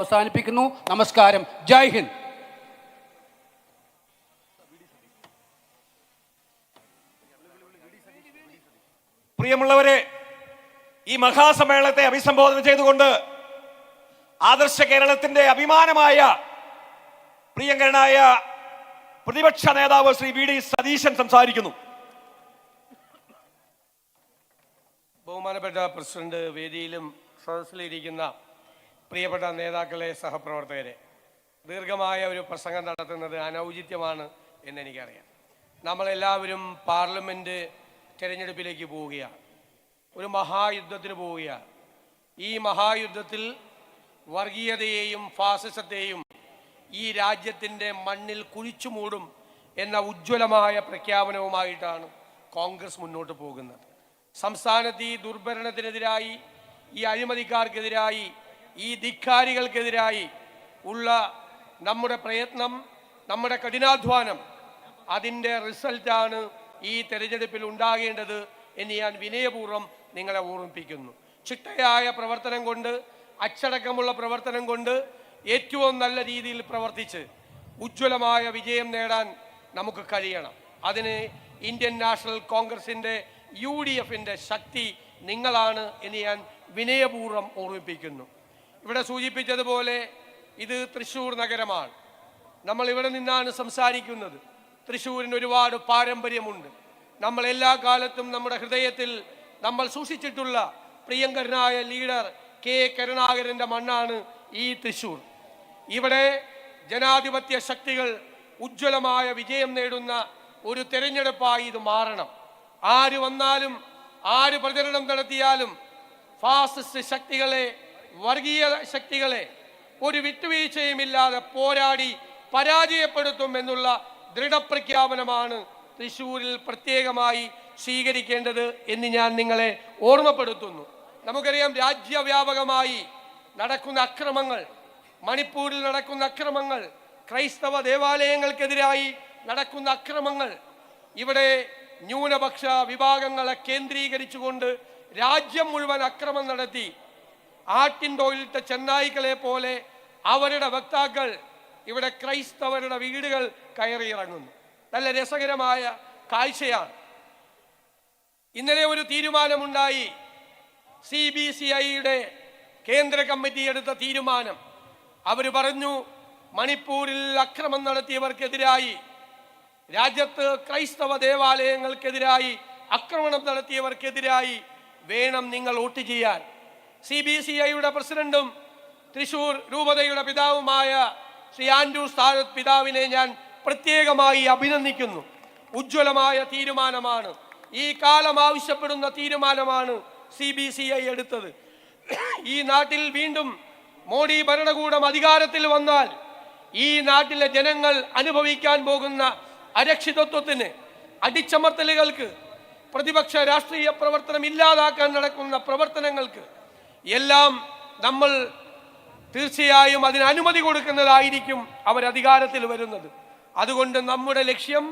അവസാനിപ്പിക്കുന്നു. നമസ്കാരം. ജയ് ഹിന്ദ്. പ്രിയമുള്ളവരെ, ഈ മഹാസമ്മേളനത്തെ അഭിസംബോധന ചെയ്തുകൊണ്ട് ആദർശ കേരളത്തിന്റെ അഭിമാനമായ പ്രിയങ്കരനായ പ്രതിപക്ഷ നേതാവ് ശ്രീ വി ഡി സതീശൻ സംസാരിക്കുന്നു. ബഹുമാനപ്പെട്ട പ്രസിഡന്റ്, വേദിയിലും സദസ്സിലിരിക്കുന്ന പ്രിയപ്പെട്ട നേതാക്കളെ, സഹപ്രവർത്തകരെ, ദീർഘമായ ഒരു പ്രസംഗം നടത്തുന്നത് അനൗചിത്യമാണ് എന്നെനിക്കറിയാം. നമ്മളെല്ലാവരും പാർലമെന്റ് തെരഞ്ഞെടുപ്പിലേക്ക് പോവുകയാണ്, ഒരു മഹായുദ്ധത്തിന് പോവുകയാണ്. ഈ മഹായുദ്ധത്തിൽ വർഗീയതയെയും ഫാസിസത്തെയും ഈ രാജ്യത്തിൻ്റെ മണ്ണിൽ കുഴിച്ചു മൂടും എന്ന ഉജ്ജ്വലമായ പ്രഖ്യാപനവുമായിട്ടാണ് കോൺഗ്രസ് മുന്നോട്ട് പോകുന്നത്. സംസ്ഥാനത്ത് ഈ ദുർഭരണത്തിനെതിരായി, ഈ അഴിമതിക്കാർക്കെതിരായി, ഈ ധിക്കാരികൾക്കെതിരായി ഉള്ള നമ്മുടെ പ്രയത്നം, നമ്മുടെ കഠിനാധ്വാനം, അതിൻ്റെ റിസൾട്ടാണ് ഈ തെരഞ്ഞെടുപ്പിൽ ഉണ്ടാകേണ്ടത് എന്ന് ഞാൻ വിനയപൂർവ്വം നിങ്ങളെ ഓർമ്മിപ്പിക്കുന്നു. ചിട്ടയായ പ്രവർത്തനം കൊണ്ട്, അച്ചടക്കമുള്ള പ്രവർത്തനം കൊണ്ട് ഏറ്റവും നല്ല രീതിയിൽ പ്രവർത്തിച്ച് ഉജ്ജ്വലമായ വിജയം നേടാൻ നമുക്ക് കഴിയണം. അതിന് ഇന്ത്യൻ നാഷണൽ കോൺഗ്രസിൻ്റെ UDFൻ്റെ ശക്തി നിങ്ങളാണ് എന്ന് ഞാൻ വിനയപൂർവ്വം ഓർമ്മിപ്പിക്കുന്നു. ഇവിടെ സൂചിപ്പിച്ചതുപോലെ ഇത് തൃശ്ശൂർ നഗരമാണ്. നമ്മൾ ഇവിടെ നിന്നാണ് സംസാരിക്കുന്നത്. തൃശ്ശൂരിന് ഒരുപാട് പാരമ്പര്യമുണ്ട്. നമ്മൾ എല്ലാ കാലത്തും നമ്മുടെ ഹൃദയത്തിൽ നമ്മൾ സൂക്ഷിച്ചിട്ടുള്ള പ്രിയങ്കരനായ ലീഡർ കെ കരുണാകരൻ്റെ മണ്ണാണ് ഈ തൃശ്ശൂർ. ഇവിടെ ജനാധിപത്യ ശക്തികൾ ഉജ്ജ്വലമായ വിജയം നേടുന്ന ഒരു തെരഞ്ഞെടുപ്പായി ഇത് മാറണം. ആര് വന്നാലും, ആര് പ്രചരണം നടത്തിയാലും ഫാസിസ്റ്റ് ശക്തികളെ, വർഗീയ ശക്തികളെ ഒരു വിട്ടുവീഴ്ചയുമില്ലാതെ പോരാടി പരാജയപ്പെടുത്തും എന്നുള്ള ദൃഢപ്രഖ്യാപനമാണ് തൃശ്ശൂരിൽ പ്രത്യേകമായി സ്വീകരിക്കേണ്ടത് എന്ന് ഞാൻ നിങ്ങളെ ഓർമ്മപ്പെടുത്തുന്നു. നമുക്കറിയാം, രാജ്യവ്യാപകമായി നടക്കുന്ന അക്രമങ്ങൾ, മണിപ്പൂരിൽ നടക്കുന്ന അക്രമങ്ങൾ, ക്രൈസ്തവ ദേവാലയങ്ങൾക്കെതിരായി നടക്കുന്ന അക്രമങ്ങൾ, ഇവിടെ ന്യൂനപക്ഷ വിഭാഗങ്ങളെ കേന്ദ്രീകരിച്ചുകൊണ്ട് രാജ്യം മുഴുവൻ അക്രമം നടത്തി ആട്ടിൻ തോലിട്ട ചെന്നായ്ക്കളെ പോലെ അവരുടെ വക്താക്കൾ ഇവിടെ ക്രൈസ്തവരുടെ വീടുകൾ കയറിയിറങ്ങുന്നു. നല്ല രസകരമായ കാഴ്ചയാണ്. ഇന്നലെ ഒരു തീരുമാനമുണ്ടായി. CBCIയുടെ കേന്ദ്ര കമ്മിറ്റി എടുത്ത തീരുമാനം. അവർ പറഞ്ഞു, മണിപ്പൂരിൽ അക്രമം നടത്തിയവർക്കെതിരായി, രാജ്യത്ത് ക്രൈസ്തവ ദേവാലയങ്ങൾക്കെതിരായി ആക്രമണം നടത്തിയവർക്കെതിരായി വേണം നിങ്ങൾ വോട്ട് ചെയ്യാൻ. CBCIയുടെ പ്രസിഡന്റും തൃശൂർ രൂപതയുടെ പിതാവുമായ ശ്രീ ആൻഡ്രൂസ് താഴത്ത് പിതാവിനെ ഞാൻ പ്രത്യേകമായി അഭിനന്ദിക്കുന്നു. ഉജ്ജ്വലമായ തീരുമാനമാണ്, ഈ കാലം ആവശ്യപ്പെടുന്ന തീരുമാനമാണ് CBCI എടുത്തത്. ഈ നാട്ടിൽ വീണ്ടും മോഡി ഭരണകൂടം അധികാരത്തിൽ വന്നാൽ ഈ നാട്ടിലെ ജനങ്ങൾ അനുഭവിക്കാൻ പോകുന്ന അരക്ഷിതത്വത്തിന്, അടിച്ചമർത്തലുകൾക്ക്, പ്രതിപക്ഷ രാഷ്ട്രീയ പ്രവർത്തനം ഇല്ലാതാക്കാൻ നടക്കുന്ന പ്രവർത്തനങ്ങൾക്ക് എല്ലാം നമ്മൾ തീർച്ചയായും അതിന് അനുമതി കൊടുക്കുന്നതായിരിക്കും അവർ അധികാരത്തിൽ വരുന്നത്. അതുകൊണ്ട് നമ്മുടെ ലക്ഷ്യം